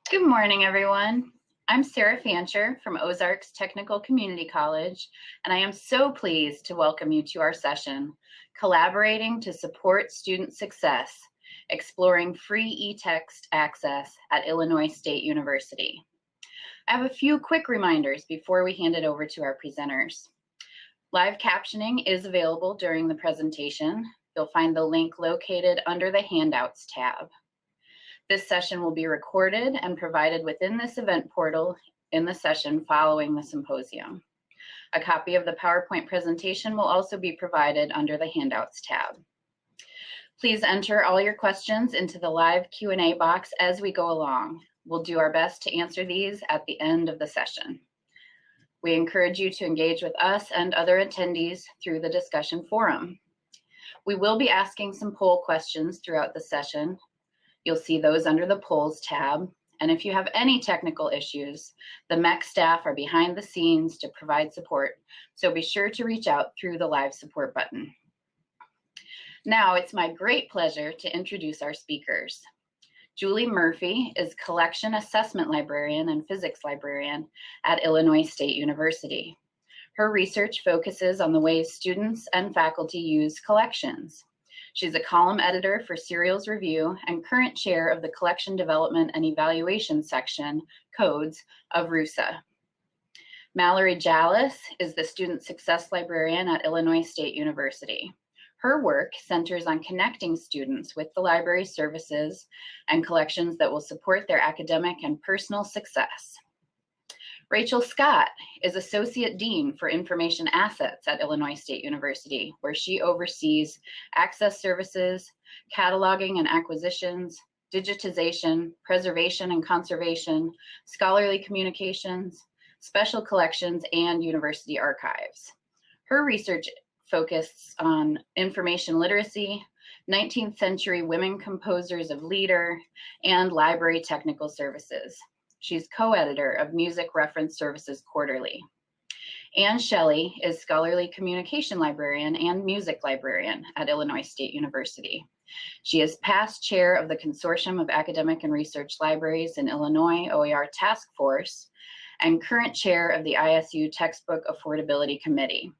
Good morning, everyone. I'm Sarah Fancher from Ozarks Technical Community College, and I am so pleased to welcome you to our session, Collaborating to Support Student Success, Exploring Free e-Text Access at Illinois State University. I have a few quick reminders before we hand it over to our presenters. Live captioning is available during the presentation. You'll find the link located under the Handouts tab. This session will be recorded and provided within this event portal in the session following the symposium. A copy of the PowerPoint presentation will also be provided under the Handouts tab. Please enter all your questions into the live Q&A box as we go along. We'll do our best to answer these at the end of the session. We encourage you to engage with us and other attendees through the discussion forum. We will be asking some poll questions throughout the session. You'll see those under the polls tab. And if you have any technical issues, the MEC staff are behind the scenes to provide support. So be sure to reach out through the live support button. Now it's my great pleasure to introduce our speakers. Julie Murphy is Collection Assessment Librarian and Physics Librarian at Illinois State University. Her research focuses on the ways students and faculty use collections. She's a column editor for Serials Review and current chair of the Collection Development and Evaluation section, Codes, of RUSA. Mallory Jallas is the Student Success Librarian at Illinois State University. Her work centers on connecting students with the library services and collections that will support their academic and personal success. Rachel Scott is Associate Dean for Information Assets at Illinois State University, where she oversees access services, cataloging and acquisitions, digitization, preservation and conservation, scholarly communications, special collections, and university archives. Her research focuses on information literacy, 19th century women composers of leader, and library technical services. She's co-editor of Music Reference Services Quarterly. Anne Shelley is Scholarly Communication Librarian and Music Librarian at Illinois State University. She is past chair of the Consortium of Academic and Research Libraries in Illinois OER Task Force and current chair of the ISU Textbook Affordability Committee.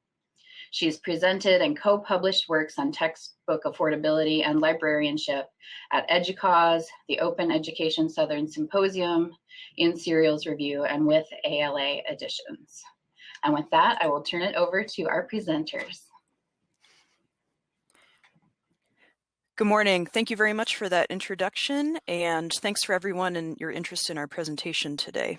She's presented and co-published works on textbook affordability and librarianship at EDUCAUSE, the Open Education Southern Symposium, in Serials Review, and with ALA Editions. And with that, I will turn it over to our presenters. Good morning. Thank you very much for that introduction, and thanks for everyone and your interest in our presentation today.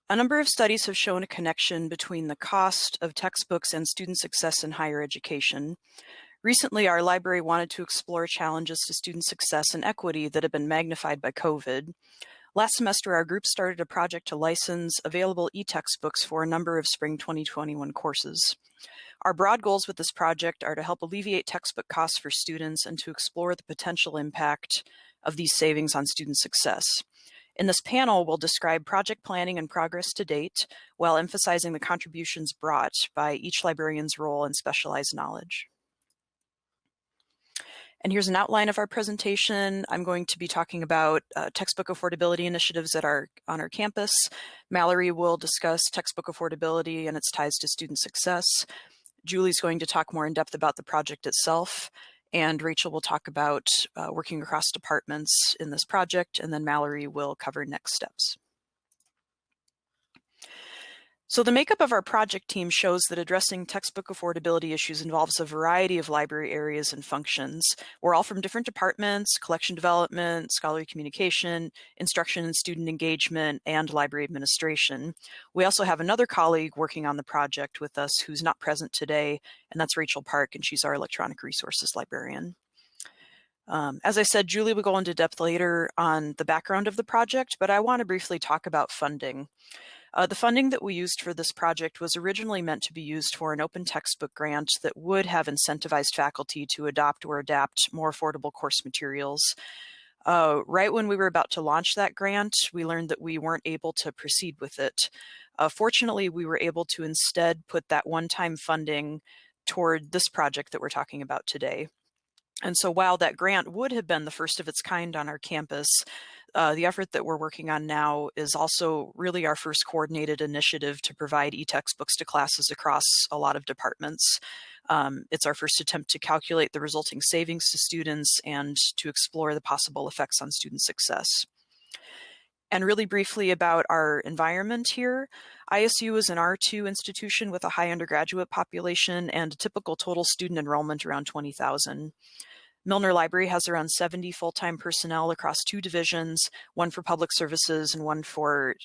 A number of studies have shown a connection between the cost of textbooks and student success in higher education. Recently, our library wanted to explore challenges to student success and equity that have been magnified by COVID. Last semester, our group started a project to license available e-textbooks for a number of spring 2021 courses. Our broad goals with this project are to help alleviate textbook costs for students and to explore the potential impact of these savings on student success. In this panel, we'll describe project planning and progress to date, while emphasizing the contributions brought by each librarian's role and specialized knowledge. And here's an outline of our presentation. I'm going to be talking about textbook affordability initiatives on our campus. Mallory will discuss textbook affordability and its ties to student success. Julie's going to talk more in depth about the project itself. And Rachel will talk about working across departments in this project, and then Mallory will cover next steps. So the makeup of our project team shows that addressing textbook affordability issues involves a variety of library areas and functions. We're all from different departments: collection development, scholarly communication, instruction and student engagement, and library administration. We also have another colleague working on the project with us who's not present today, and that's Rachel Park, and she's our electronic resources librarian. As I said, Julie will go into depth later on the background of the project, but I want to briefly talk about funding. The funding that we used for this project was originally meant to be used for an open textbook grant that would have incentivized faculty to adopt or adapt more affordable course materials. Right when we were about to launch that grant, we learned that we weren't able to proceed with it. Fortunately, we were able to instead put that one-time funding toward this project that we're talking about today. And so while that grant would have been the first of its kind on our campus, the effort that we're working on now is also really our first coordinated initiative to provide e-textbooks to classes across a lot of departments. It's our first attempt to calculate the resulting savings to students and to explore the possible effects on student success. And really briefly about our environment here, ISU is an R2 institution with a high undergraduate population and a typical total student enrollment around 20,000. Milner Library has around 70 full-time personnel across 2 divisions, one for public services and one for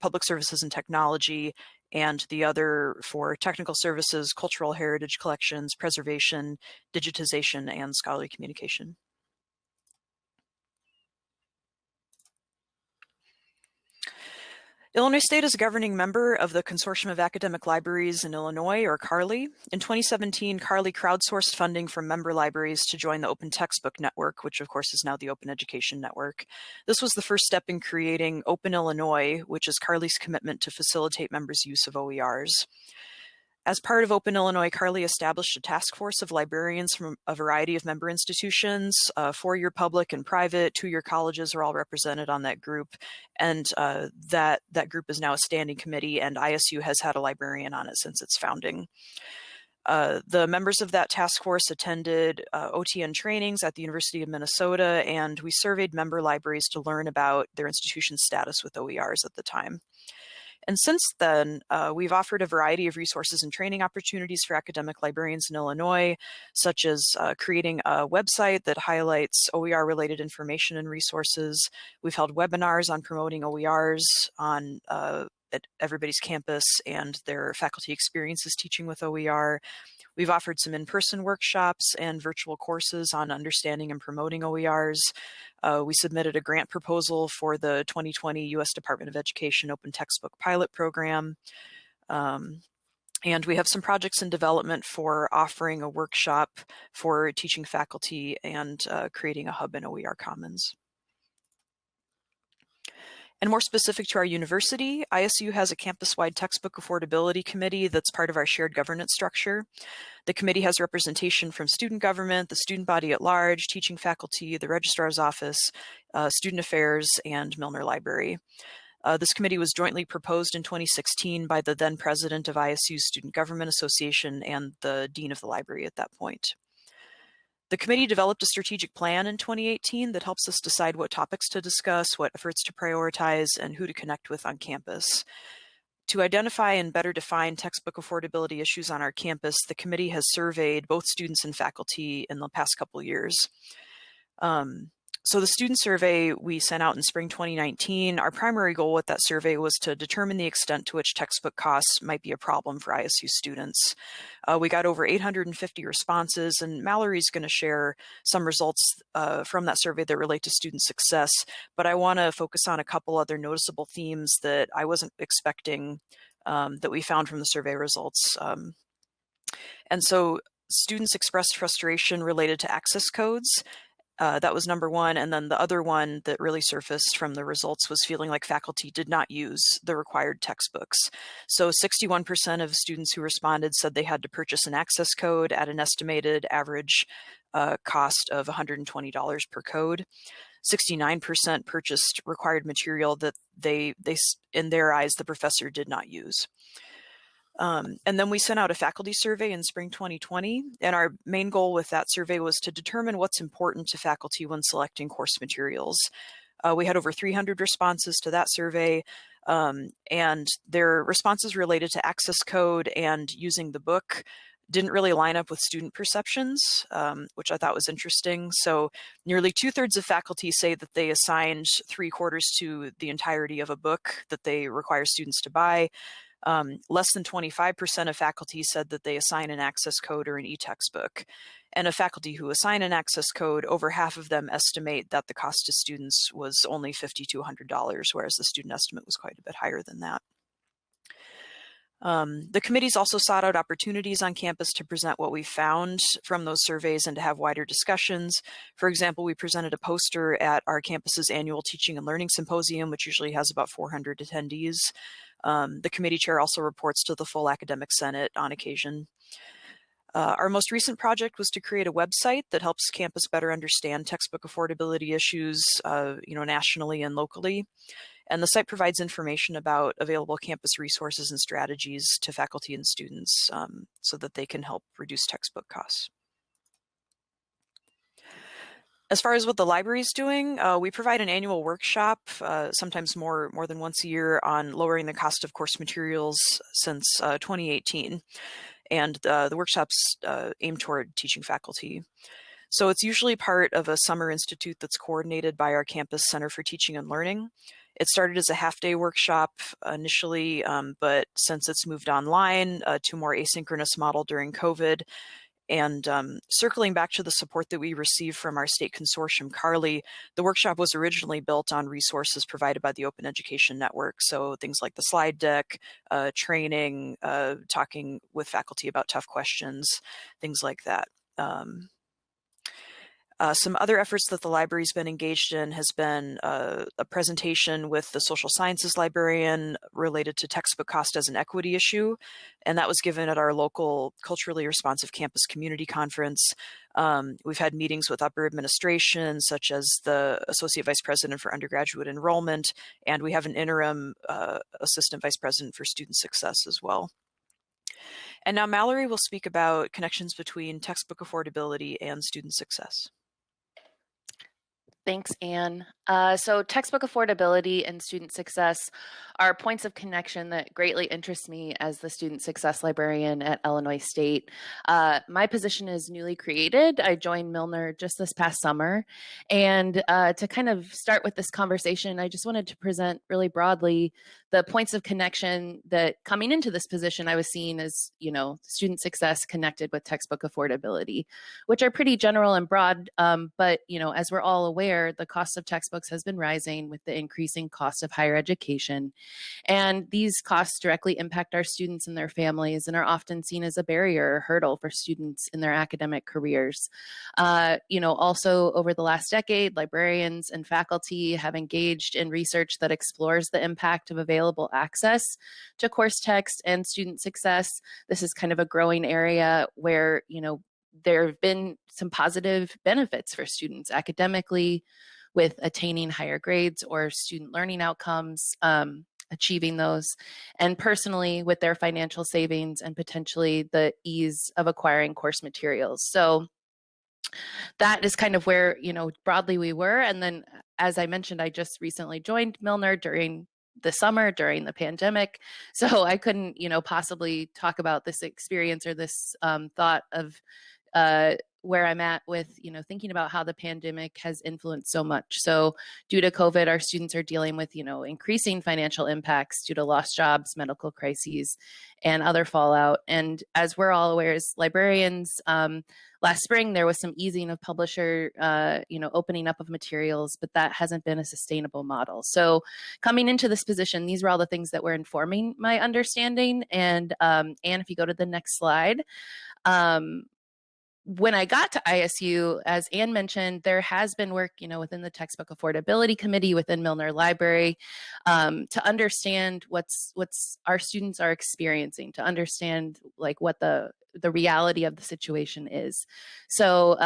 public services and technology, and the other for technical services, cultural heritage collections, preservation, digitization, and scholarly communication. Illinois State is a governing member of the Consortium of Academic Libraries in Illinois, or CARLI. In 2017, CARLI crowdsourced funding from member libraries to join the Open Textbook Network, which of course is now the Open Education Network. This was the first step in creating Open Illinois, which is CARLI's commitment to facilitate members' use of OERs. As part of Open Illinois, CARLI established a task force of librarians from a variety of member institutions. 4-year public and private, 2-year colleges are all represented on that group. And that group is now a standing committee, and ISU has had a librarian on it since its founding. The members of that task force attended OTN trainings at the University of Minnesota, and we surveyed member libraries to learn about their institution's status with OERs at the time. And since then, we've offered a variety of resources and training opportunities for academic librarians in Illinois, such as creating a website that highlights OER-related information and resources. We've held webinars on promoting OERs at everybody's campus and their faculty experiences teaching with OER. We've offered some in-person workshops and virtual courses on understanding and promoting OERs. We submitted a grant proposal for the 2020 U.S. Department of Education Open Textbook Pilot Program. And we have some projects in development for offering a workshop for teaching faculty and creating a hub in OER Commons. And more specific to our university, ISU has a campus-wide textbook affordability committee that's part of our shared governance structure. The committee has representation from student government, the student body at large, teaching faculty, the registrar's office, student affairs, and Milner Library. This committee was jointly proposed in 2016 by the then president of ISU's Student Government Association and the dean of the library at that point. The committee developed a strategic plan in 2018 that helps us decide what topics to discuss, what efforts to prioritize, and who to connect with on campus. To identify and better define textbook affordability issues on our campus, the committee has surveyed both students and faculty in the past couple of years. So the student survey we sent out in spring 2019, our primary goal with that survey was to determine the extent to which textbook costs might be a problem for ISU students. We got over 850 responses, and Mallory's going to share some results from that survey that relate to student success, but I want to focus on a couple other noticeable themes that I wasn't expecting that we found from the survey results. And so students expressed frustration related to access codes. That was number one. And then the other one that really surfaced from the results was feeling like faculty did not use the required textbooks. So 61% of students who responded said they had to purchase an access code at an estimated average cost of $120 per code. 69% purchased required material that they, in their eyes, the professor did not use. And then we sent out a faculty survey in spring 2020, and our main goal with that survey was to determine what's important to faculty when selecting course materials. We had over 300 responses to that survey, and their responses related to access code and using the book didn't really line up with student perceptions, which I thought was interesting. So nearly 2/3 of faculty say that they assigned 3/4 to the entirety of a book that they require students to buy. Less than 25% of faculty said that they assign an access code or an e-textbook. And of faculty who assign an access code, over half of them estimate that the cost to students was only $50 to $100, whereas the student estimate was quite a bit higher than that. The committees also sought out opportunities on campus to present what we found from those surveys and to have wider discussions. For example, we presented a poster at our campus's annual Teaching and Learning Symposium, which usually has about 400 attendees. The committee chair also reports to the full academic senate on occasion. Our most recent project was to create a website that helps campus better understand textbook affordability issues, nationally and locally. And the site provides information about available campus resources and strategies to faculty and students so that they can help reduce textbook costs. As far as what the library is doing, we provide an annual workshop, sometimes more than once a year, on lowering the cost of course materials since 2018. And the workshops aim toward teaching faculty. So it's usually part of a summer institute that's coordinated by our campus Center for Teaching and Learning. It started as a half-day workshop initially, but since it's moved online to a more asynchronous model during COVID, and circling back to the support that we receive from our state consortium, Carly, the workshop was originally built on resources provided by the Open Education Network. So things like the slide deck, training, talking with faculty about tough questions, things like that. Some other efforts that the library's been engaged in has been a presentation with the social sciences librarian related to textbook cost as an equity issue, and that was given at our local culturally responsive campus community conference. We've had meetings with upper administration, such as the Associate Vice President for Undergraduate Enrollment, and we have an interim Assistant Vice President for Student Success as well. And now Mallory will speak about connections between textbook affordability and student success. Thanks, Anne. So textbook affordability and student success are points of connection that greatly interest me as the student success librarian at Illinois State. My position is newly created. I joined Milner just this past summer. And to kind of start with this conversation, I just wanted to present really broadly the points of connection that coming into this position I was seeing as, student success connected with textbook affordability, which are pretty general and broad. But, as we're all aware, the cost of textbooks has been rising with the increasing cost of higher education. And these costs directly impact our students and their families and are often seen as a barrier or hurdle for students in their academic careers. Also over the last decade, librarians and faculty have engaged in research that explores the impact of available access to course text and student success. This is kind of a growing area where, there have been some positive benefits for students academically with attaining higher grades or student learning outcomes, achieving those, and personally with their financial savings and potentially the ease of acquiring course materials. So that is kind of where, broadly we were. And then, as I mentioned, I just recently joined Milner during the summer, during the pandemic. So I couldn't, possibly talk about this experience or this thought of where I'm at with, thinking about how the pandemic has influenced so much. So due to COVID, our students are dealing with, increasing financial impacts due to lost jobs, medical crises, and other fallout. And as we're all aware as librarians, last spring, there was some easing of publisher, opening up of materials, but that hasn't been a sustainable model. So coming into this position, these were all the things that were informing my understanding. And Anne, if you go to the next slide, when I got to ISU, as Anne mentioned, there has been work, within the Textbook Affordability Committee within Milner Library to understand what's our students are experiencing, to understand like what the reality of the situation is. So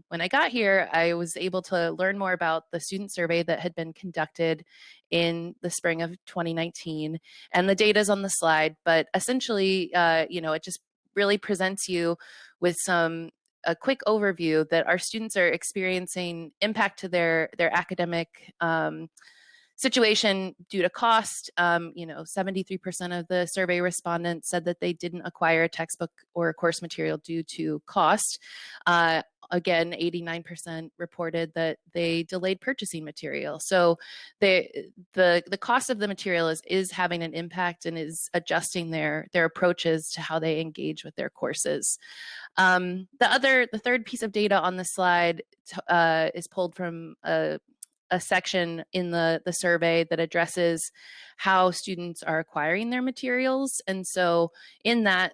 when I got here, I was able to learn more about the student survey that had been conducted in the spring of 2019, and the data is on the slide. But essentially, it just really presents you with a quick overview that our students are experiencing impact to their academic situation due to cost. 73% of the survey respondents said that they didn't acquire a textbook or a course material due to cost. Again, 89% reported that they delayed purchasing material. So the cost of the material is having an impact and is adjusting their approaches to how they engage with their courses. The third piece of data on the slide is pulled from a section in the survey that addresses how students are acquiring their materials. And so in that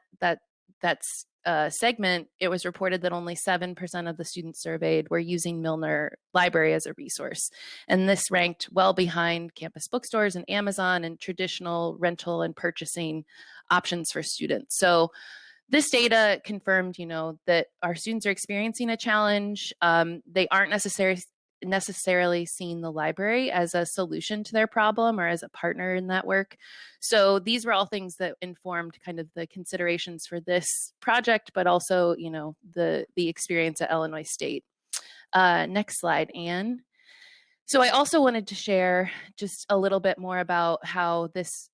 segment, it was reported that only 7% of the students surveyed were using Milner Library as a resource. And this ranked well behind campus bookstores and Amazon and traditional rental and purchasing options for students. So This data confirmed, that our students are experiencing a challenge. They aren't necessarily seeing the library as a solution to their problem or as a partner in that work. So these were all things that informed kind of the considerations for this project, but also, the experience at Illinois State. Next slide, Anne. So I also wanted to share just a little bit more about how this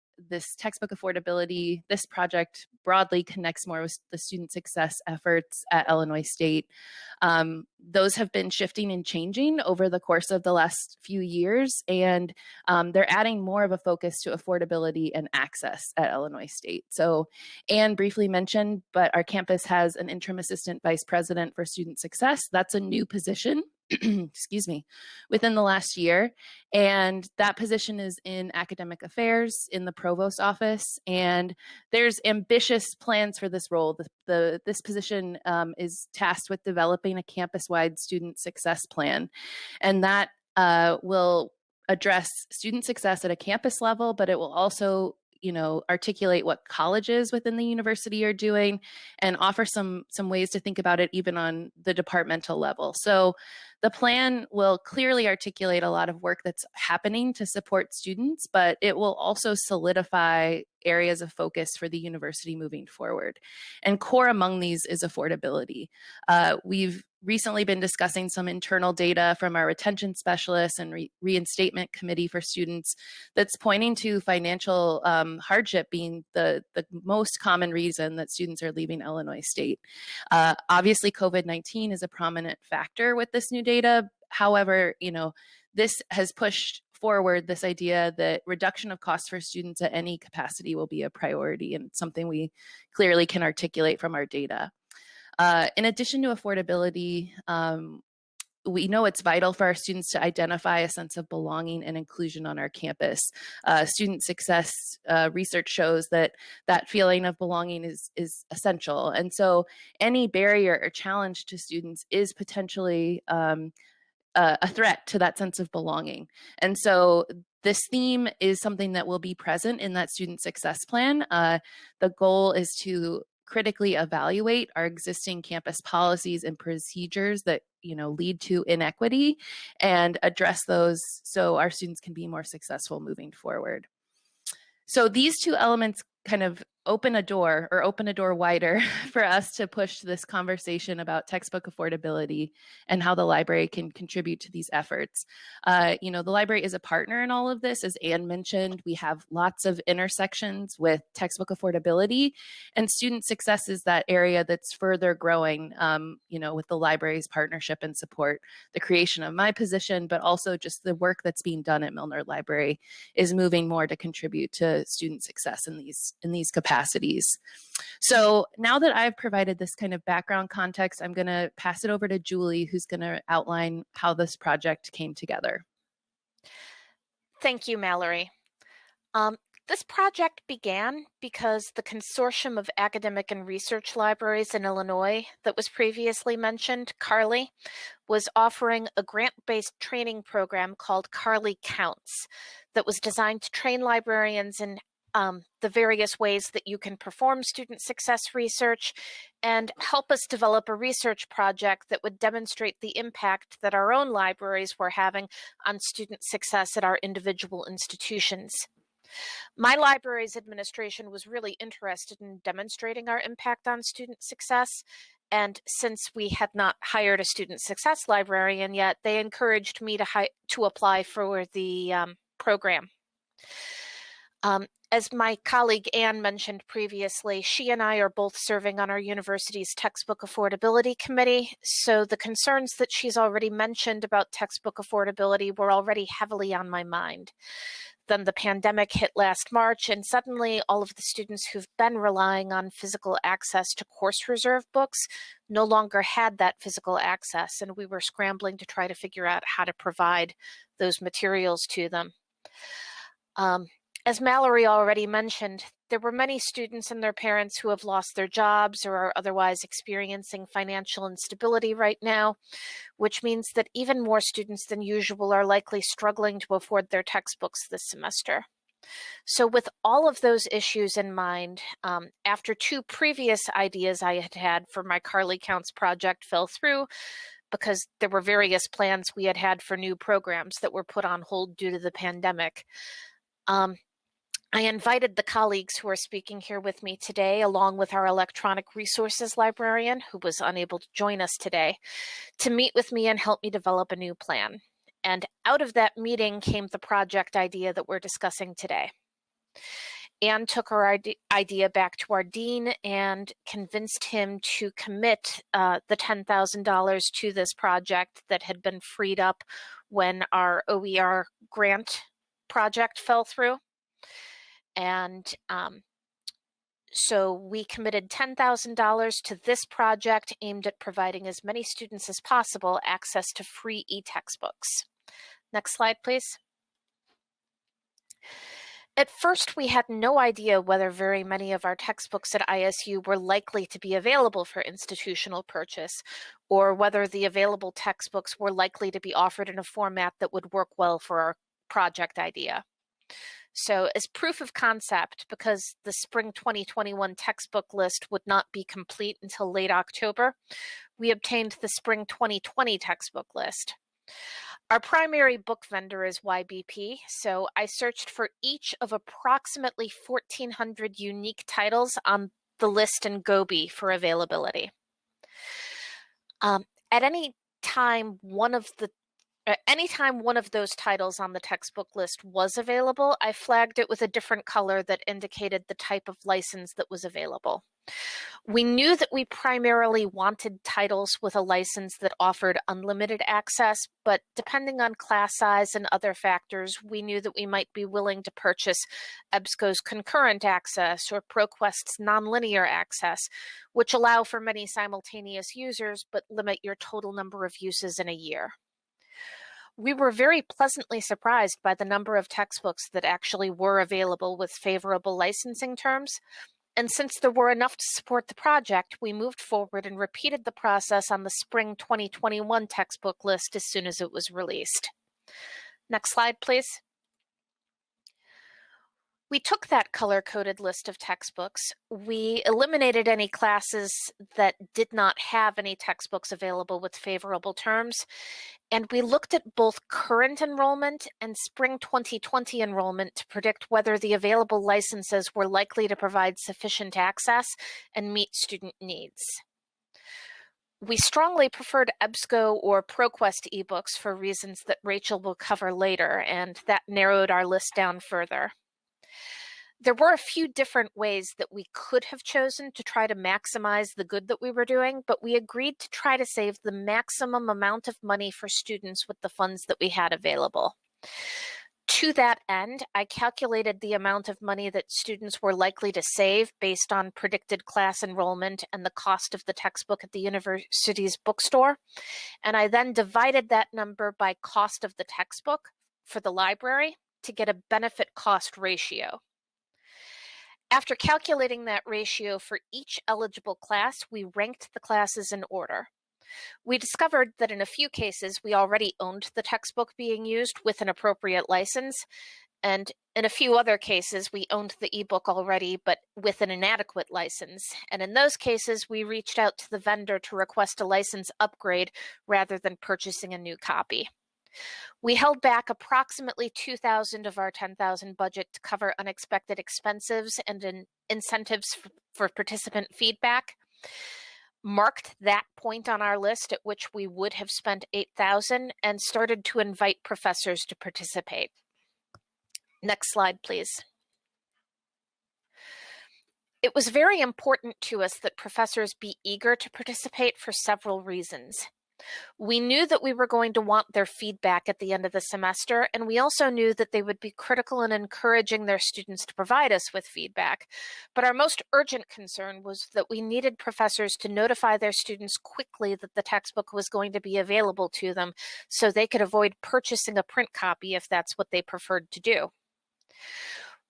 textbook affordability, this project broadly connects more with the student success efforts at Illinois State. Those have been shifting and changing over the course of the last few years, and they're adding more of a focus to affordability and access at Illinois State. So Anne briefly mentioned, but our campus has an interim assistant vice president for student success. That's a new position. Excuse me, within the last year. And that position is in academic affairs in the provost office. And there's ambitious plans for this role. This position is tasked with developing a campus-wide student success plan. And that will address student success at a campus level, but it will also articulate what colleges within the university are doing and offer some ways to think about it even on the departmental level. So the plan will clearly articulate a lot of work that's happening to support students, but it will also solidify areas of focus for the university moving forward. And core among these is affordability. We've recently been discussing some internal data from our retention specialists and reinstatement committee for students that's pointing to financial hardship being the most common reason that students are leaving Illinois State. Obviously, COVID-19 is a prominent factor with this new data. However, this has pushed forward this idea that reduction of costs for students at any capacity will be a priority and something we clearly can articulate from our data. In addition to affordability, we know it's vital for our students to identify a sense of belonging and inclusion on our campus. Student success research shows that feeling of belonging is essential. And so any barrier or challenge to students is potentially a threat to that sense of belonging. And so this theme is something that will be present in that student success plan. The goal is to critically evaluate our existing campus policies and procedures that lead to inequity and address those so our students can be more successful moving forward. So these two elements kind of open a door wider for us to push this conversation about textbook affordability and how the library can contribute to these efforts. The library is a partner in all of this. As Anne mentioned, we have lots of intersections with textbook affordability, and student success is that area that's further growing, with the library's partnership and support. The creation of my position, but also just the work that's being done at Milner Library is moving more to contribute to student success in these capacities. So now that I've provided this kind of background context, I'm going to pass it over to Julie, who's going to outline how this project came together. Thank you, Mallory. This project began because the consortium of academic and research libraries in Illinois that was previously mentioned, CARLI, was offering a grant-based training program called CARLI Counts that was designed to train librarians in the various ways that you can perform student success research and help us develop a research project that would demonstrate the impact that our own libraries were having on student success at our individual institutions. My library's administration was really interested in demonstrating our impact on student success, and since we had not hired a student success librarian yet, they encouraged me to apply for the program. As my colleague Anne mentioned previously, she and I are both serving on our university's textbook affordability committee, so the concerns that she's already mentioned about textbook affordability were already heavily on my mind. Then the pandemic hit last March, and suddenly all of the students who've been relying on physical access to course reserve books no longer had that physical access, and we were scrambling to try to figure out how to provide those materials to them. As Mallory already mentioned, there were many students and their parents who have lost their jobs or are otherwise experiencing financial instability right now, which means that even more students than usual are likely struggling to afford their textbooks this semester. So with all of those issues in mind, after two previous ideas I had had for my Carly Counts project fell through because there were various plans we had had for new programs that were put on hold due to the pandemic. I invited the colleagues who are speaking here with me today, along with our electronic resources librarian, who was unable to join us today, to meet with me and help me develop a new plan. And out of that meeting came the project idea that we're discussing today. Anne took our idea back to our dean and convinced him to commit the $10,000 to this project that had been freed up when our OER grant project fell through. And so we committed $10,000 to this project aimed at providing as many students as possible access to free e-textbooks. Next slide, please. At first, we had no idea whether very many of our textbooks at ISU were likely to be available for institutional purchase, or whether the available textbooks were likely to be offered in a format that would work well for our project idea. So as proof of concept, because the spring 2021 textbook list would not be complete until late October, we obtained the spring 2020 textbook list. Our primary book vendor is YBP, so I searched for each of approximately 1,400 unique titles on the list in Gobi for availability. Anytime one of those titles on the textbook list was available, I flagged it with a different color that indicated the type of license that was available. We knew that we primarily wanted titles with a license that offered unlimited access, but depending on class size and other factors, we knew that we might be willing to purchase EBSCO's concurrent access or ProQuest's nonlinear access, which allow for many simultaneous users but limit your total number of uses in a year. We were very pleasantly surprised by the number of textbooks that actually were available with favorable licensing terms. And since there were enough to support the project, we moved forward and repeated the process on the spring 2021 textbook list as soon as it was released. Next slide, please. We took that color-coded list of textbooks. We eliminated any classes that did not have any textbooks available with favorable terms, and we looked at both current enrollment and spring 2020 enrollment to predict whether the available licenses were likely to provide sufficient access and meet student needs. We strongly preferred EBSCO or ProQuest ebooks for reasons that Rachel will cover later, and that narrowed our list down further. There were a few different ways that we could have chosen to try to maximize the good that we were doing, but we agreed to try to save the maximum amount of money for students with the funds that we had available. To that end, I calculated the amount of money that students were likely to save based on predicted class enrollment and the cost of the textbook at the university's bookstore, and I then divided that number by cost of the textbook for the library to get a benefit-cost ratio. After calculating that ratio for each eligible class, we ranked the classes in order. We discovered that in a few cases, we already owned the textbook being used with an appropriate license, and in a few other cases, we owned the ebook already, but with an inadequate license. And in those cases, we reached out to the vendor to request a license upgrade rather than purchasing a new copy. We held back approximately $2,000 of our $10,000 budget to cover unexpected expenses and incentives for participant feedback, marked that point on our list at which we would have spent $8,000, and started to invite professors to participate. Next slide, please. It was very important to us that professors be eager to participate for several reasons. We knew that we were going to want their feedback at the end of the semester, and we also knew that they would be critical in encouraging their students to provide us with feedback. But our most urgent concern was that we needed professors to notify their students quickly that the textbook was going to be available to them so they could avoid purchasing a print copy if that's what they preferred to do.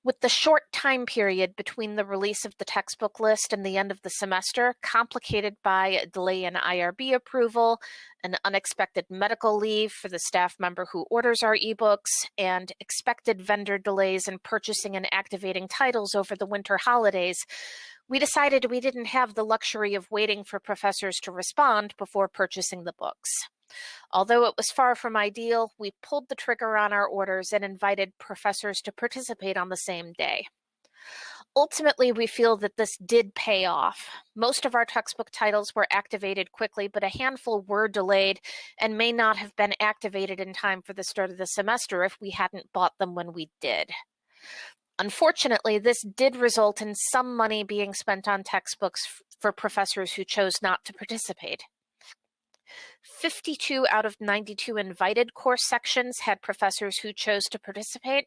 With the short time period between the release of the textbook list and the end of the semester, complicated by a delay in IRB approval, an unexpected medical leave for the staff member who orders our ebooks, and expected vendor delays in purchasing and activating titles over the winter holidays, we decided we didn't have the luxury of waiting for professors to respond before purchasing the books. Although it was far from ideal, we pulled the trigger on our orders and invited professors to participate on the same day. Ultimately, we feel that this did pay off. Most of our textbook titles were activated quickly, but a handful were delayed and may not have been activated in time for the start of the semester if we hadn't bought them when we did. Unfortunately, this did result in some money being spent on textbooks for professors who chose not to participate. 52 out of 92 invited course sections had professors who chose to participate,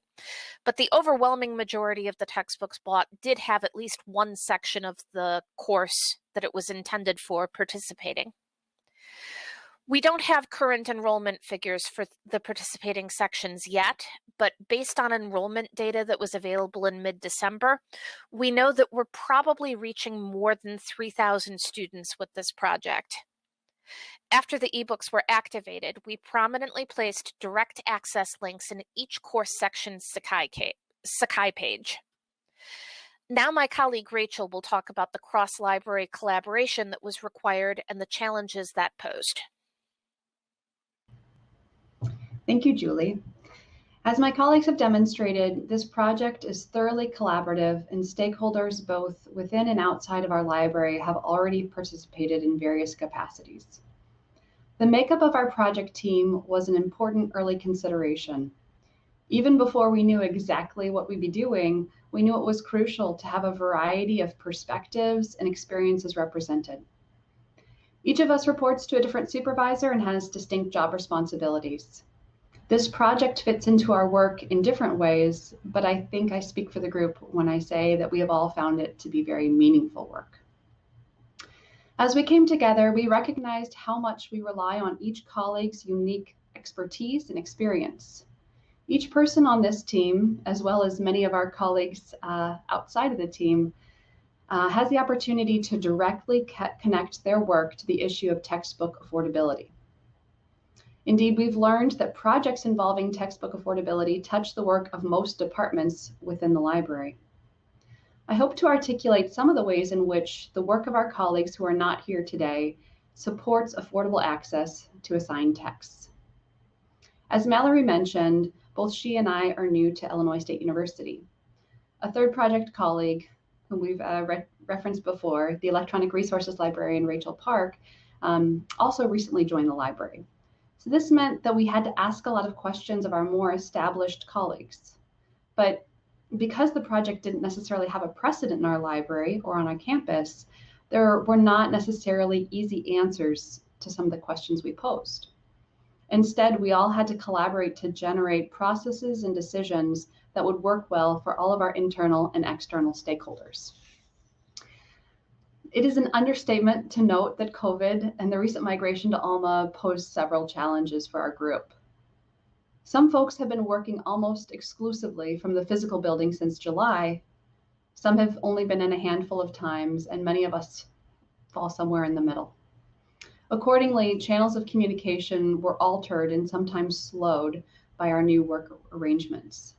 but the overwhelming majority of the textbooks bought did have at least one section of the course that it was intended for participating. We don't have current enrollment figures for the participating sections yet, but based on enrollment data that was available in mid-December, we know that we're probably reaching more than 3,000 students with this project. After the ebooks were activated, we prominently placed direct access links in each course section's Sakai page. Now my colleague Rachel will talk about the cross-library collaboration that was required and the challenges that posed. Thank you, Julie. As my colleagues have demonstrated, this project is thoroughly collaborative, and stakeholders both within and outside of our library have already participated in various capacities. The makeup of our project team was an important early consideration. Even before we knew exactly what we'd be doing, we knew it was crucial to have a variety of perspectives and experiences represented. Each of us reports to a different supervisor and has distinct job responsibilities. This project fits into our work in different ways, but I think I speak for the group when I say that we have all found it to be very meaningful work. As we came together, we recognized how much we rely on each colleague's unique expertise and experience. Each person on this team, as well as many of our colleagues outside of the team, has the opportunity to directly connect their work to the issue of textbook affordability. Indeed, we've learned that projects involving textbook affordability touch the work of most departments within the library. I hope to articulate some of the ways in which the work of our colleagues who are not here today supports affordable access to assigned texts. As Mallory mentioned, both she and I are new to Illinois State University. A third project colleague, whom we've referenced before, the electronic resources librarian Rachel Park, also recently joined the library. So this meant that we had to ask a lot of questions of our more established colleagues. But because the project didn't necessarily have a precedent in our library or on our campus, there were not necessarily easy answers to some of the questions we posed. Instead, we all had to collaborate to generate processes and decisions that would work well for all of our internal and external stakeholders. It is an understatement to note that COVID and the recent migration to Alma posed several challenges for our group. Some folks have been working almost exclusively from the physical building since July. Some have only been in a handful of times, and many of us fall somewhere in the middle. Accordingly, channels of communication were altered and sometimes slowed by our new work arrangements.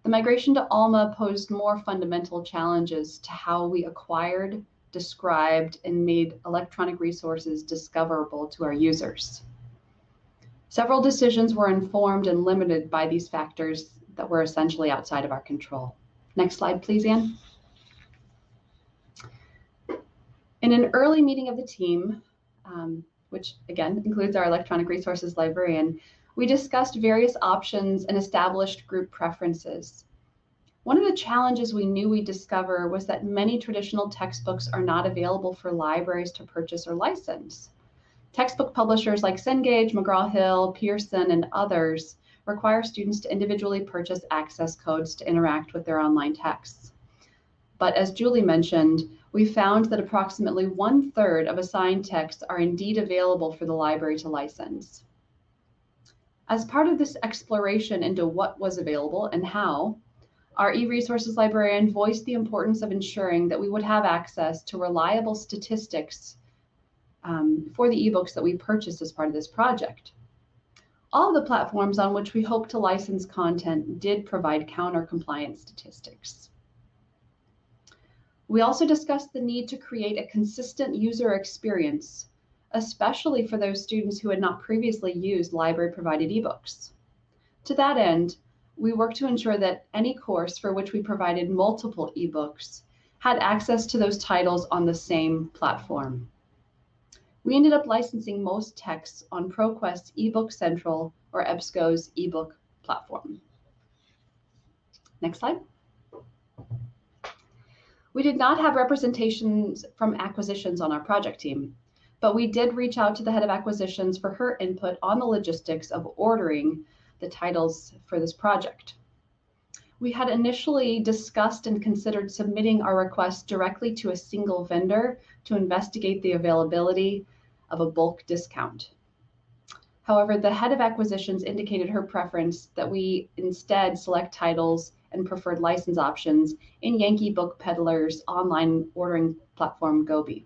The migration to Alma posed more fundamental challenges to how we acquired, described, and made electronic resources discoverable to our users. Several decisions were informed and limited by these factors that were essentially outside of our control. Next slide, please, Anne. In an early meeting of the team, which again includes our electronic resources librarian, we discussed various options and established group preferences. One of the challenges we knew we'd discover was that many traditional textbooks are not available for libraries to purchase or license. Textbook publishers like Cengage, McGraw-Hill, Pearson, and others require students to individually purchase access codes to interact with their online texts. But as Julie mentioned, we found that approximately 1/3 of assigned texts are indeed available for the library to license. As part of this exploration into what was available and how, Our e-resources librarian voiced the importance of ensuring that we would have access to reliable statistics for the ebooks that we purchased as part of this project. All of the platforms on which we hope to license content did provide counter-compliance statistics. We also discussed the need to create a consistent user experience, especially for those students who had not previously used library-provided ebooks. To that end, we worked to ensure that any course for which we provided multiple ebooks had access to those titles on the same platform. We ended up licensing most texts on ProQuest's eBook Central or EBSCO's ebook platform. Next slide. We did not have representations from acquisitions on our project team, but we did reach out to the head of acquisitions for her input on the logistics of ordering the titles for this project. We had initially discussed and considered submitting our request directly to a single vendor to investigate the availability of a bulk discount. However, the head of acquisitions indicated her preference that we instead select titles and preferred license options in Yankee Book Peddler's online ordering platform, Gobi,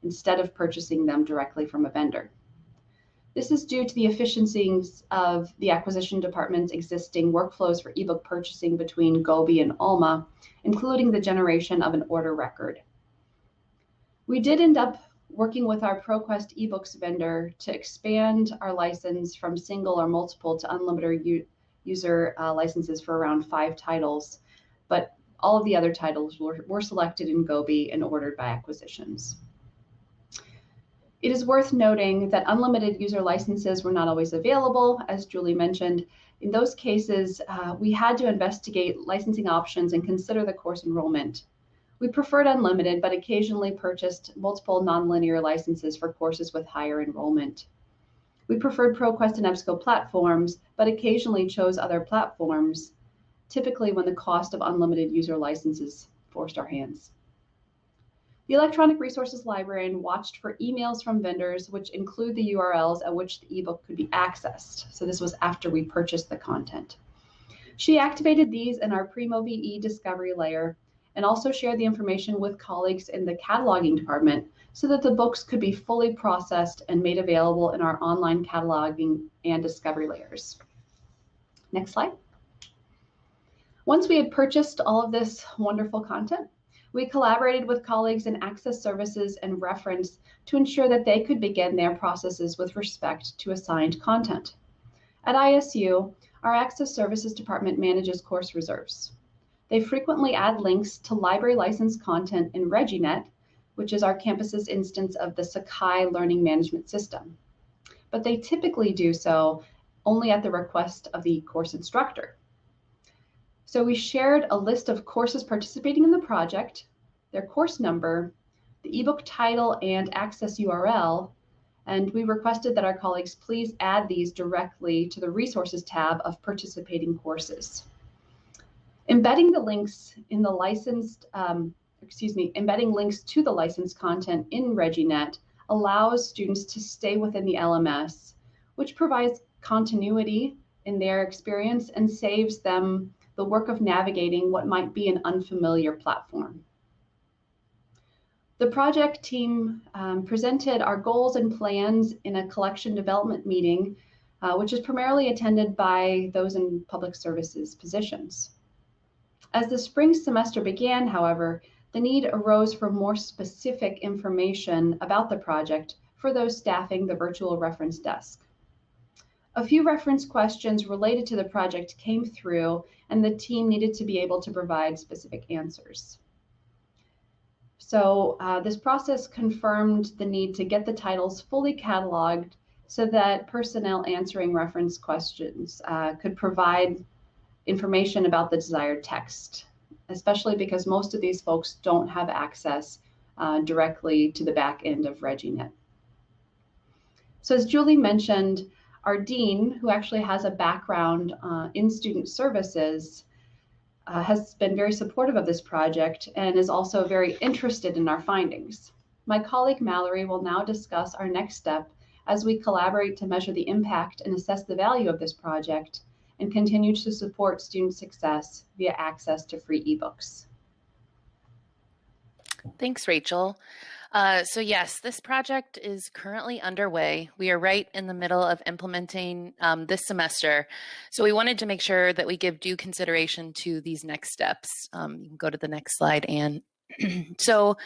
instead of purchasing them directly from a vendor. This is due to the efficiencies of the acquisition department's existing workflows for ebook purchasing between Gobi and Alma, including the generation of an order record. We did end up working with our ProQuest eBooks vendor to expand our license from single or multiple to unlimited user licenses for around 5 titles, but all of the other titles were selected in Gobi and ordered by acquisitions. It is worth noting that unlimited user licenses were not always available, as Julie mentioned. In those cases, we had to investigate licensing options and consider the course enrollment. We preferred unlimited, but occasionally purchased multiple nonlinear licenses for courses with higher enrollment. We preferred ProQuest and EBSCO platforms, but occasionally chose other platforms, typically when the cost of unlimited user licenses forced our hands. The Electronic Resources Librarian watched for emails from vendors which include the URLs at which the ebook could be accessed. So this was after we purchased the content. She activated these in our Primo VE discovery layer and also shared the information with colleagues in the cataloging department so that the books could be fully processed and made available in our online cataloging and discovery layers. Next slide. Once we had purchased all of this wonderful content, we collaborated with colleagues in access services and reference to ensure that they could begin their processes with respect to assigned content. At ISU, our access services department manages course reserves. They frequently add links to library licensed content in ReggieNet, which is our campus's instance of the Sakai learning management system. But they typically do so only at the request of the course instructor. So we shared a list of courses participating in the project, their course number, the ebook title and access URL, and we requested that our colleagues please add these directly to the resources tab of participating courses. Embedding the links in the licensed, embedding links to the licensed content in ReggieNet allows students to stay within the LMS, which provides continuity in their experience and saves them the work of navigating what might be an unfamiliar platform. The project team presented our goals and plans in a collection development meeting, which is primarily attended by those in public services positions. As the spring semester began, however, the need arose for more specific information about the project for those staffing the virtual reference desk. A few reference questions related to the project came through, and the team needed to be able to provide specific answers. So this process confirmed the need to get the titles fully cataloged so that personnel answering reference questions could provide information about the desired text, especially because most of these folks don't have access directly to the back end of ReggieNet. So as Julie mentioned, our dean, who actually has a background in student services, has been very supportive of this project and is also very interested in our findings. My colleague Mallory will now discuss our next step as we collaborate to measure the impact and assess the value of this project and continue to support student success via access to free ebooks. Thanks, Rachel. So yes, this project is currently underway. We are right in the middle of implementing this semester. So we wanted to make sure that we give due consideration to these next steps. You can go to the next slide, Anne. So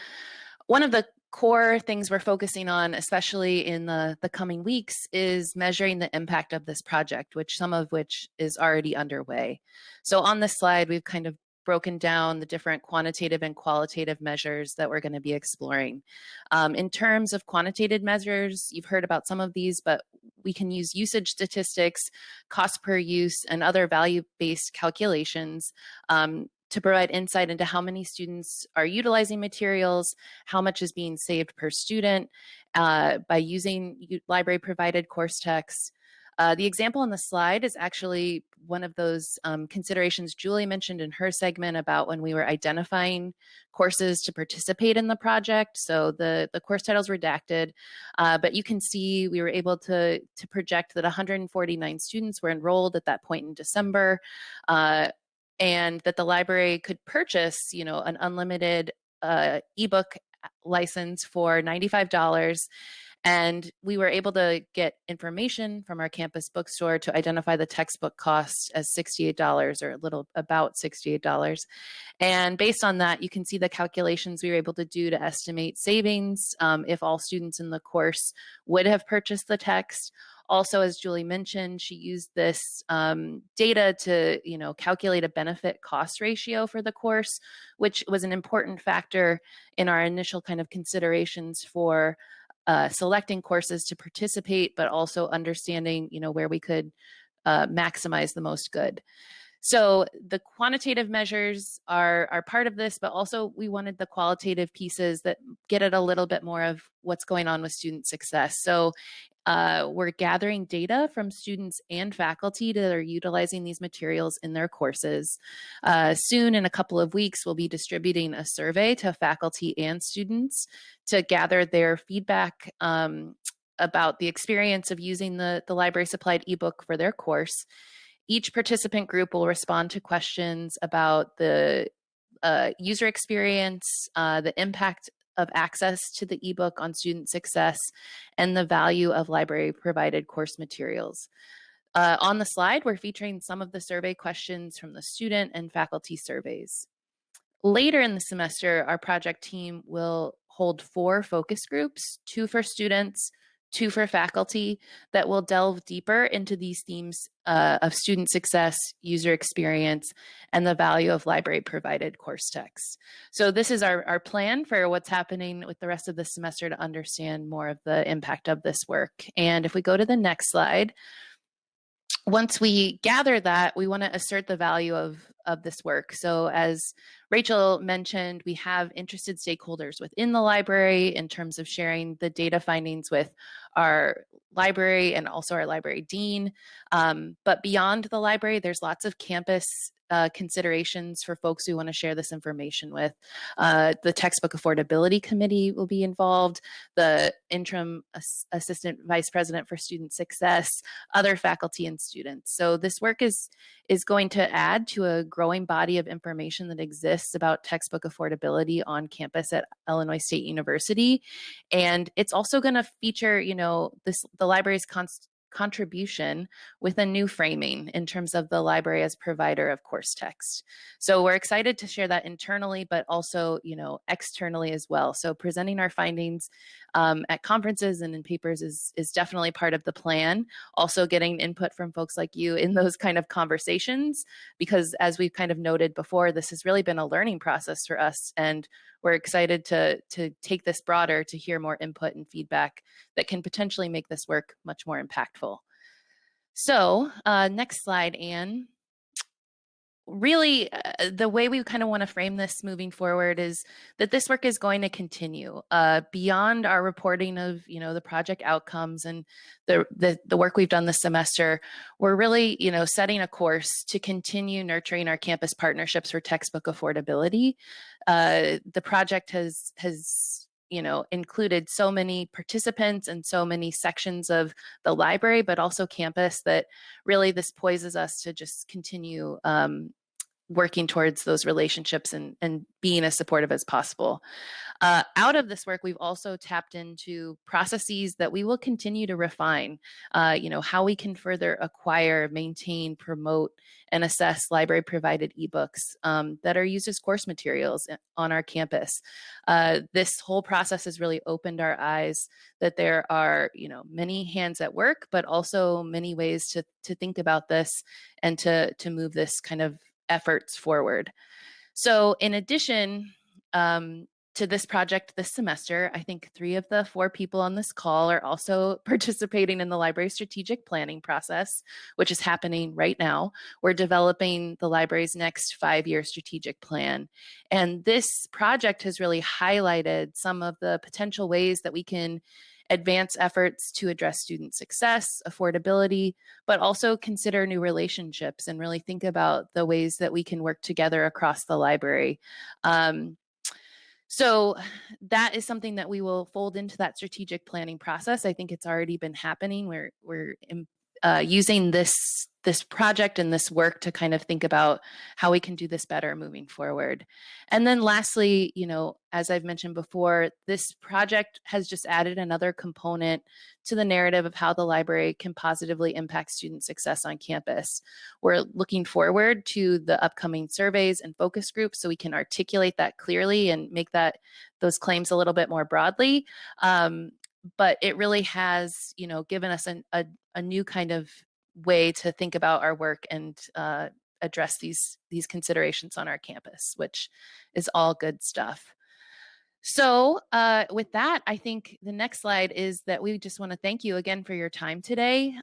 one of the core things we're focusing on, especially in the coming weeks, is measuring the impact of this project, some of which is already underway. So on this slide, we've kind of broken down the different quantitative and qualitative measures that we're going to be exploring. In terms of quantitative measures, you've heard about some of these, but we can use usage statistics, cost per use, and other value-based calculations to provide insight into how many students are utilizing materials, how much is being saved per student by using library-provided course texts. The example on the slide is actually one of those considerations Julie mentioned in her segment about when we were identifying courses to participate in the project. So the course title's redacted, but you can see we were able to project that 149 students were enrolled at that point in December, and that the library could purchase, an unlimited ebook license for $95. And we were able to get information from our campus bookstore to identify the textbook cost as $68 or about $68. And based on that, you can see the calculations we were able to do to estimate savings if all students in the course would have purchased the text. Also, as Julie mentioned, she used this data to, calculate a benefit cost ratio for the course, which was an important factor in our initial kind of considerations for selecting courses to participate, but also understanding, where we could maximize the most good. So the quantitative measures are part of this, but also we wanted the qualitative pieces that get at a little bit more of what's going on with student success. So we're gathering data from students and faculty that are utilizing these materials in their courses. Soon, in a couple of weeks, we'll be distributing a survey to faculty and students to gather their feedback about the experience of using the library supplied ebook for their course. Each participant group will respond to questions about the user experience, the impact of access to the ebook on student success, and the value of library provided course materials. On the slide, we're featuring some of the survey questions from the student and faculty surveys. Later in the semester, our project team will hold 4 focus groups, 2 for students, 2 for faculty, that will delve deeper into these themes of student success, user experience, and the value of library-provided course texts. So this is our plan for what's happening with the rest of the semester to understand more of the impact of this work. And if we go to the next slide, once we gather that, we want to assert the value of this work. So as Rachel mentioned, we have interested stakeholders within the library in terms of sharing the data findings with our library and also our library dean. But beyond the library, there's lots of campus considerations for folks we want to share this information with. The Textbook Affordability Committee will be involved, the interim assistant vice president for student success, other faculty and students. So this work is going to add to a growing body of information that exists about textbook affordability on campus at Illinois State University. And it's also going to feature, the library's contribution with a new framing in terms of the library as provider of course text. So we're excited to share that internally, but also, externally as well. So presenting our findings at conferences and in papers is definitely part of the plan. Also getting input from folks like you in those kind of conversations, because as we've kind of noted before, this has really been a learning process for us, and we're excited to take this broader to hear more input and feedback that can potentially make this work much more impactful. So next slide, Anne. Really, the way we kind of want to frame this moving forward is that this work is going to continue beyond our reporting of, the project outcomes and the work we've done this semester. We're really, setting a course to continue nurturing our campus partnerships for textbook affordability. The project has included so many participants and so many sections of the library, but also campus, that really this poises us to just continue working towards those relationships and being as supportive as possible. Out of this work, we've also tapped into processes that we will continue to refine, how we can further acquire, maintain, promote, and assess library provided ebooks that are used as course materials on our campus. This whole process has really opened our eyes that there are, many hands at work, but also many ways to think about this and to move this kind of efforts forward. So in addition to this project this semester, I think 3 of the 4 people on this call are also participating in the library strategic planning process, which is happening right now. We're developing the library's next 5-year strategic plan. And this project has really highlighted some of the potential ways that we can advance efforts to address student success, affordability, but also consider new relationships and really think about the ways that we can work together across the library. So that is something that we will fold into that strategic planning process. I think it's already been happening. We're using this project and this work to kind of think about how we can do this better moving forward. And then lastly, as I've mentioned before, this project has just added another component to the narrative of how the library can positively impact student success on campus. We're looking forward to the upcoming surveys and focus groups so we can articulate that clearly and make those claims a little bit more broadly. But it really has, given us a new kind of way to think about our work and address these considerations on our campus, which is all good stuff. So with that, I think the next slide is that we just want to thank you again for your time today.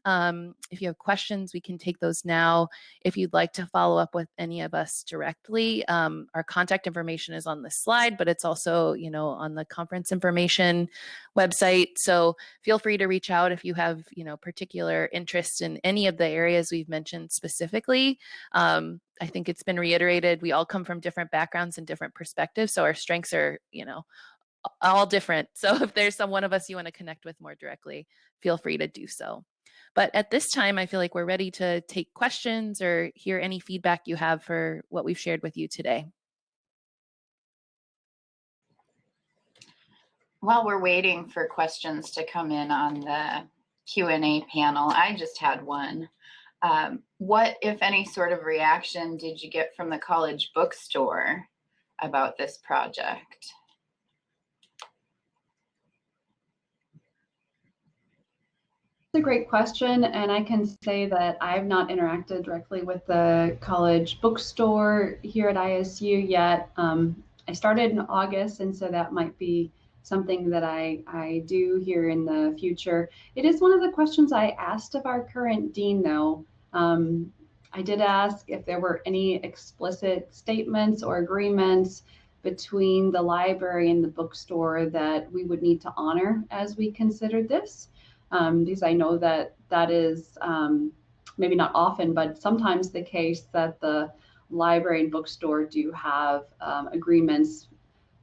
If you have questions, we can take those now. If you'd like to follow up with any of us directly, our contact information is on this slide, but it's also, on the conference information website. So feel free to reach out if you have, particular interest in any of the areas we've mentioned specifically. I think it's been reiterated, we all come from different backgrounds and different perspectives. So our strengths are, all different. So if there's one of us you want to connect with more directly, feel free to do so. But at this time, I feel like we're ready to take questions or hear any feedback you have for what we've shared with you today. While we're waiting for questions to come in on the Q&A panel, I just had one. What, if any, sort of reaction did you get from the college bookstore about this project? That's a great question, and I can say that I've not interacted directly with the college bookstore here at ISU yet. I started in August, and so that might be something that I do here in the future. It is one of the questions I asked of our current dean, though. I did ask if there were any explicit statements or agreements between the library and the bookstore that we would need to honor as we considered this. Because I know that is maybe not often, but sometimes the case that the library and bookstore do have agreements,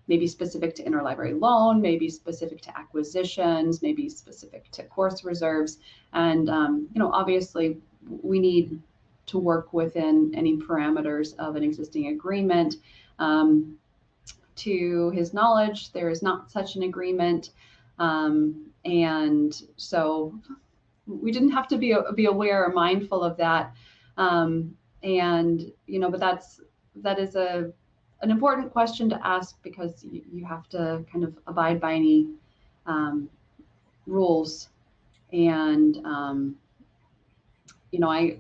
maybe specific to interlibrary loan, maybe specific to acquisitions, maybe specific to course reserves. And, obviously we need to work within any parameters of an existing agreement. To his knowledge, there is not such an agreement. And so we didn't have to be aware or mindful of that. But that is an important question to ask, because you have to kind of abide by any rules. And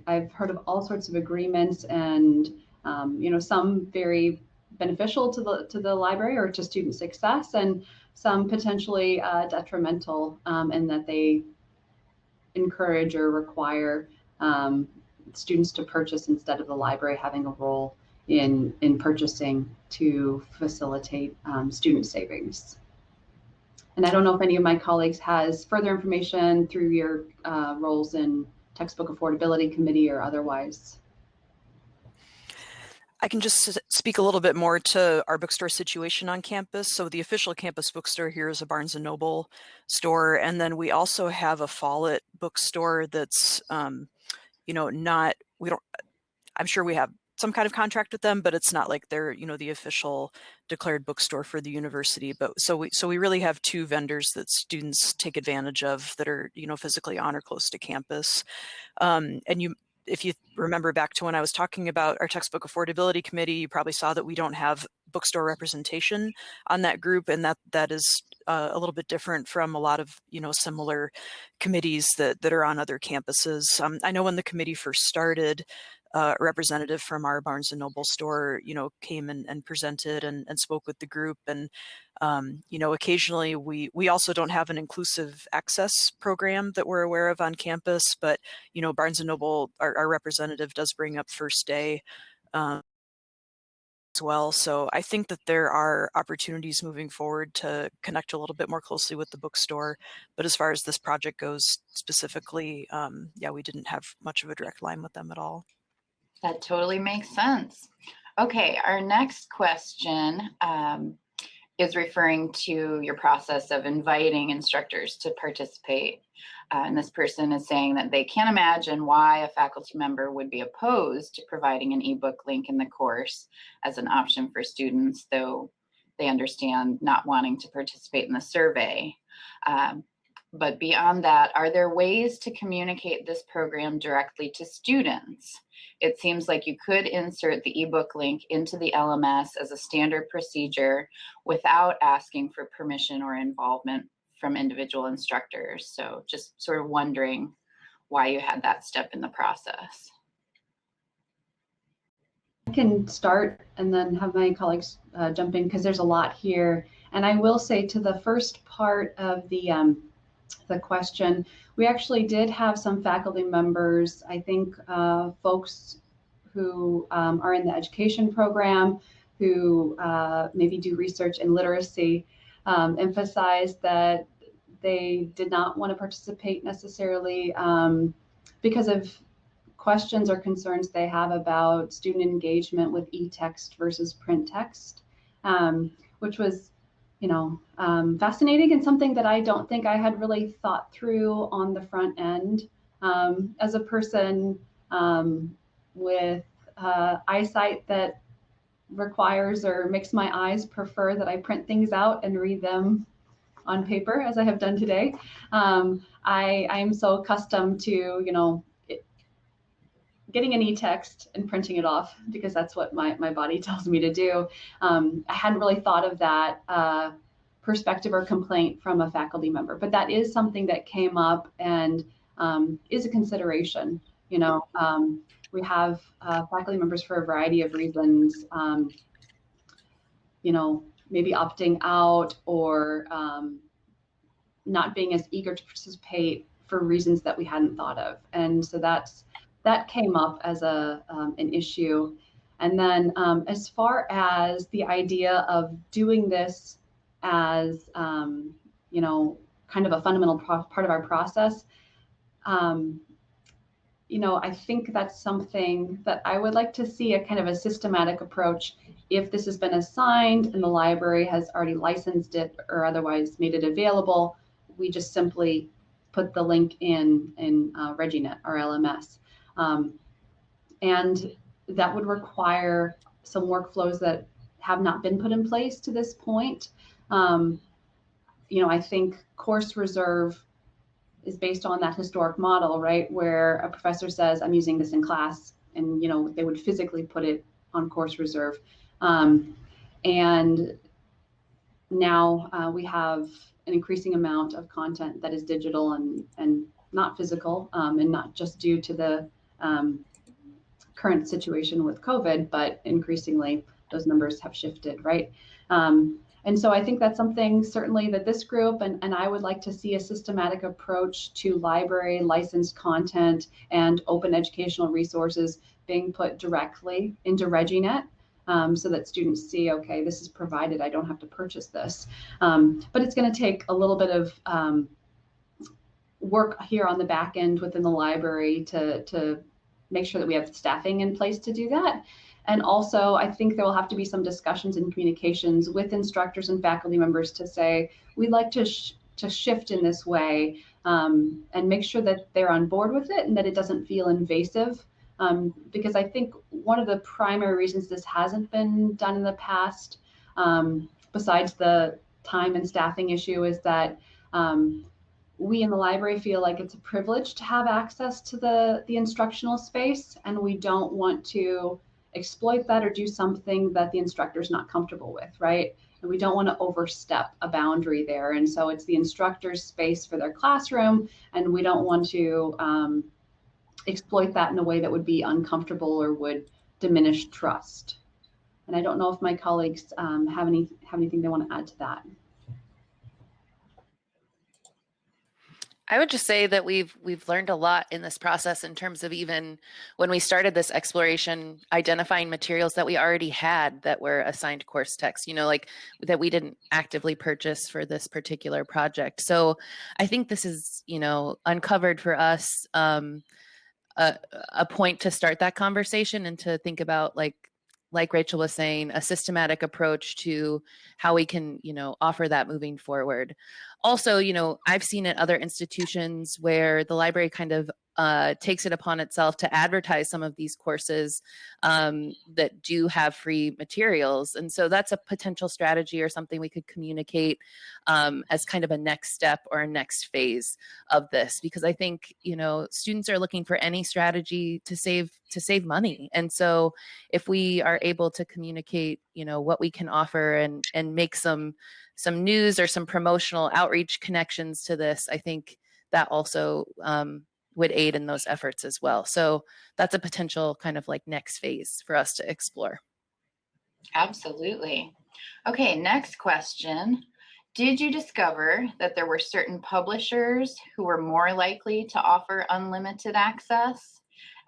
I've heard of all sorts of agreements, and some very beneficial to the library or to student success, and some potentially detrimental, in that they encourage or require students to purchase instead of the library having a role in purchasing to facilitate student savings. And I don't know if any of my colleagues has further information through your roles in Textbook Affordability Committee or otherwise. I can just speak a little bit more to our bookstore situation on campus. So the official campus bookstore here is a Barnes & Noble store. And then we also have a Follett bookstore that's, you know, not, we don't, I'm sure we have some kind of contract with them, but it's not like they're, you know, the official declared bookstore for the university. But so we really have two vendors that students take advantage of that are, you know, physically on or close to campus. And if you remember back to when I was talking about our textbook affordability committee, you probably saw that we don't have bookstore representation on that group, and that is a little bit different from a lot of, you know, similar committees that are on other campuses. I know when the committee first started, a representative from our Barnes & Noble store, you know, came and presented and spoke with the group. And you know, occasionally we also don't have an inclusive access program that we're aware of on campus, but, you know, Barnes & Noble, our representative does bring up First Day as well. So I think that there are opportunities moving forward to connect a little bit more closely with the bookstore. But as far as this project goes specifically, yeah, we didn't have much of a direct line with them at all. That totally makes sense. Okay, our next question is referring to your process of inviting instructors to participate. And this person is saying that they can't imagine why a faculty member would be opposed to providing an ebook link in the course as an option for students, though they understand not wanting to participate in the survey. But beyond that, are there ways to communicate this program directly to students? It seems like you could insert the ebook link into the LMS as a standard procedure without asking for permission or involvement from individual instructors. So just sort of wondering why you had that step in the process. I can start and then have my colleagues jump in because there's a lot here. And I will say to the first part of the question, we actually did have some faculty members, I think folks who are in the education program, who maybe do research in literacy, emphasize that they did not want to participate necessarily because of questions or concerns they have about student engagement with e-text versus print text, which was, you know, fascinating and something that I don't think I had really thought through on the front end. As a person with eyesight that requires or makes my eyes prefer that I print things out and read them on paper, as I have done today, I'm so accustomed to, you know, getting an e-text and printing it off because that's what my body tells me to do. I hadn't really thought of that perspective or complaint from a faculty member, but that is something that came up and is a consideration. You know, we have faculty members for a variety of reasons, you know, maybe opting out or not being as eager to participate for reasons that we hadn't thought of. And so that came up as an issue. And then as far as the idea of doing this as, you know, kind of a fundamental part of our process, you know, I think that's something that I would like to see, a kind of a systematic approach. If this has been assigned and the library has already licensed it or otherwise made it available, we just simply put the link in ReggieNet, our LMS. And that would require some workflows that have not been put in place to this point. You know, I think course reserve is based on that historic model, right? Where a professor says, I'm using this in class, and, you know, they would physically put it on course reserve. And now we have an increasing amount of content that is digital and not physical, and not just due to the current situation with COVID, but increasingly those numbers have shifted, right? And so I think that's something certainly that this group and I would like to see a systematic approach to library licensed content and open educational resources being put directly into ReggieNet, so that students see, okay, this is provided, I don't have to purchase this. But it's going to take a little bit of work here on the back end within the library to make sure that we have staffing in place to do that. And also, I think there will have to be some discussions and communications with instructors and faculty members to say, we'd like to shift in this way, and make sure that they're on board with it and that it doesn't feel invasive. Because I think one of the primary reasons this hasn't been done in the past, besides the time and staffing issue, is that we in the library feel like it's a privilege to have access to the instructional space, and we don't want to exploit that or do something that the instructor's not comfortable with, right? And we don't want to overstep a boundary there. And so it's the instructor's space for their classroom, and we don't want to exploit that in a way that would be uncomfortable or would diminish trust. And I don't know if my colleagues have anything they want to add to that. I would just say that we've learned a lot in this process in terms of, even when we started this exploration, identifying materials that we already had that were assigned course text, like that we didn't actively purchase for this particular project. So I think this is, uncovered for us a point to start that conversation and to think about, like Rachel was saying, a systematic approach to how we can, offer that moving forward. Also, I've seen at other institutions where the library kind of takes it upon itself to advertise some of these courses that do have free materials. And so that's a potential strategy or something we could communicate as kind of a next step or a next phase of this, because I think, students are looking for any strategy to save money. And so if we are able to communicate, what we can offer and make some news or some promotional outreach connections to this, I think that also would aid in those efforts as well. So that's a potential kind of like next phase for us to explore. Absolutely. Okay, next question. Did you discover that there were certain publishers who were more likely to offer unlimited access?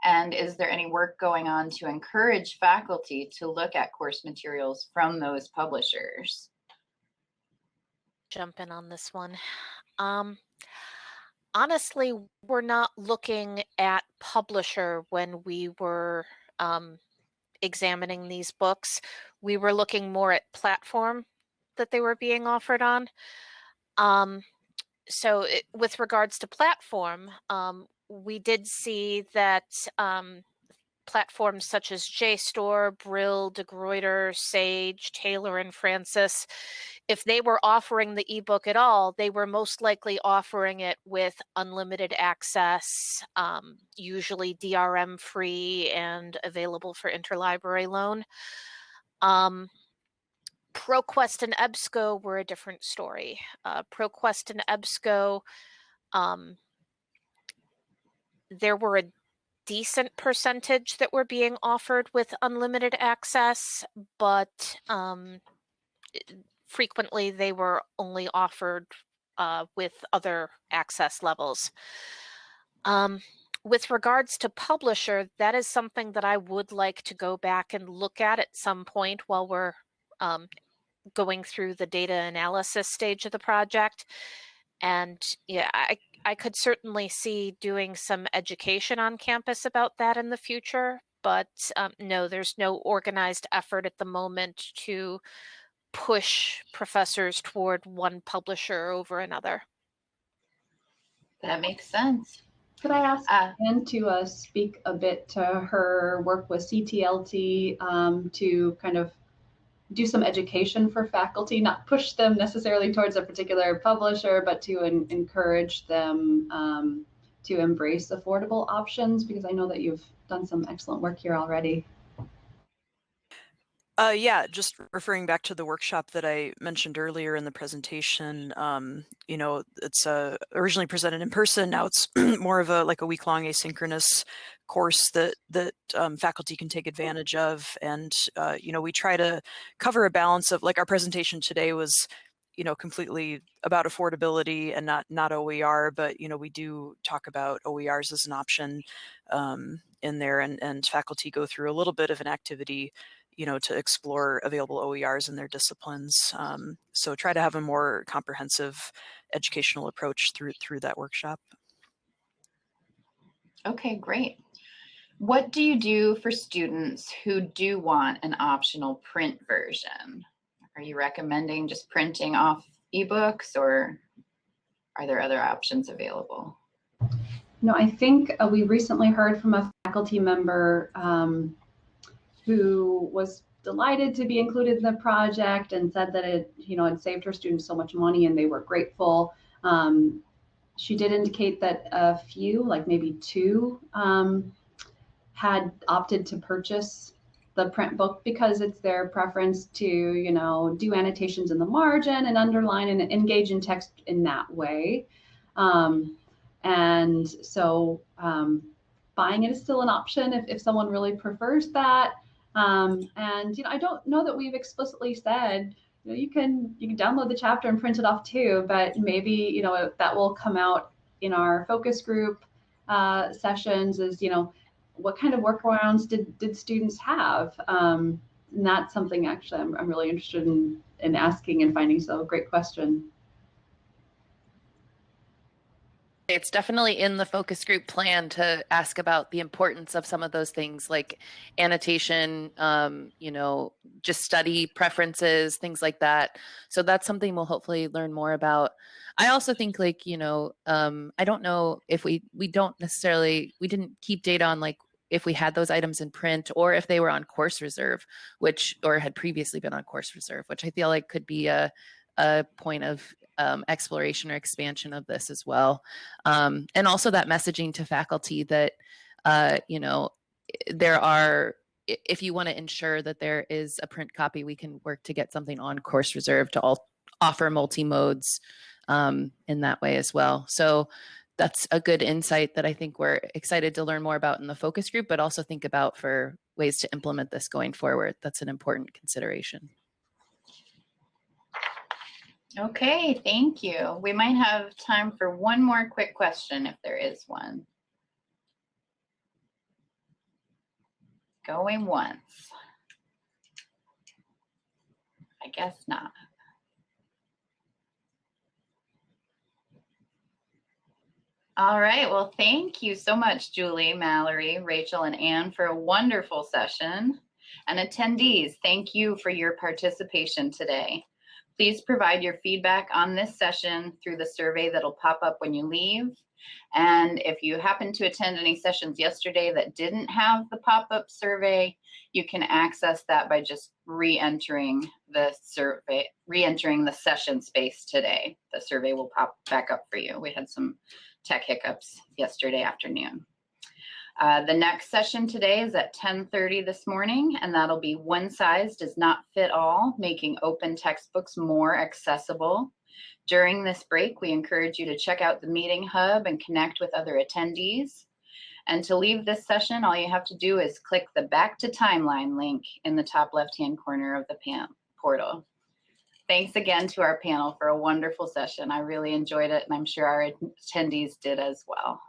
And is there any work going on to encourage faculty to look at course materials from those publishers? Jump in on this one. Honestly, we're not looking at publisher when we were examining these books. We were looking more at platform that they were being offered on. So with regards to platform, we did see that platforms such as JSTOR, Brill, DeGruyter, Sage, Taylor, and Francis, if they were offering the ebook at all, they were most likely offering it with unlimited access, usually DRM free and available for interlibrary loan. ProQuest and EBSCO were a different story. ProQuest and EBSCO, there were a decent percentage that were being offered with unlimited access, but frequently they were only offered with other access levels. With regards to publisher, that is something that I would like to go back and look at some point while we're going through the data analysis stage of the project. And yeah, I could certainly see doing some education on campus about that in the future, but no, there's no organized effort at the moment to push professors toward one publisher over another. That makes sense. Could I ask Anne to speak a bit to her work with CTLT to kind of do some education for faculty, not push them necessarily towards a particular publisher, but to encourage them to embrace affordable options? Because I know that you've done some excellent work here already. Yeah, just referring back to the workshop that I mentioned earlier in the presentation, it's originally presented in person. Now it's more of a week-long asynchronous course that faculty can take advantage of. And, we try to cover a balance of, our presentation today was, completely about affordability and not OER, but, we do talk about OERs as an option in there, and faculty go through a little bit of an activity to explore available OERs in their disciplines. So try to have a more comprehensive educational approach through that workshop. Okay, great. What do you do for students who do want an optional print version? Are you recommending just printing off ebooks, or are there other options available? No, I think we recently heard from a faculty member who was delighted to be included in the project and said that it, had saved her students so much money and they were grateful. She did indicate that a few, like maybe two, had opted to purchase the print book because it's their preference to, do annotations in the margin and underline and engage in text in that way. And so buying it is still an option if someone really prefers that. And I don't know that we've explicitly said you can download the chapter and print it off too, but maybe that will come out in our focus group sessions. Is what kind of workarounds did students have? And that's something actually I'm really interested in asking and finding. So great question. It's definitely in the focus group plan to ask about the importance of some of those things like annotation, just study preferences, things like that. So that's something we'll hopefully learn more about. I also think I don't know if we didn't keep data on like if we had those items in print or if they were on course reserve, or had previously been on course reserve, which I feel like could be a point of exploration or expansion of this as well. And also that messaging to faculty that, there are, if you want to ensure that there is a print copy, we can work to get something on course reserve to offer multi-modes in that way as well. So that's a good insight that I think we're excited to learn more about in the focus group, but also think about for ways to implement this going forward. That's an important consideration. Okay, thank you. We might have time for one more quick question if there is one. Going once. I guess not. All right, well, thank you so much, Julie, Mallory, Rachel, and Anne for a wonderful session. And attendees, thank you for your participation today. Please provide your feedback on this session through the survey that'll pop up when you leave. And if you happen to attend any sessions yesterday that didn't have the pop-up survey, you can access that by just re-entering the survey, re-entering the session space today. The survey will pop back up for you. We had some tech hiccups yesterday afternoon. The next session today is at 10:30 this morning, and that'll be One Size Does Not Fit All, Making Open Textbooks More Accessible. During this break, we encourage you to check out the meeting hub and connect with other attendees. And to leave this session, all you have to do is click the Back to Timeline link in the top left-hand corner of the portal. Thanks again to our panel for a wonderful session. I really enjoyed it, and I'm sure our attendees did as well.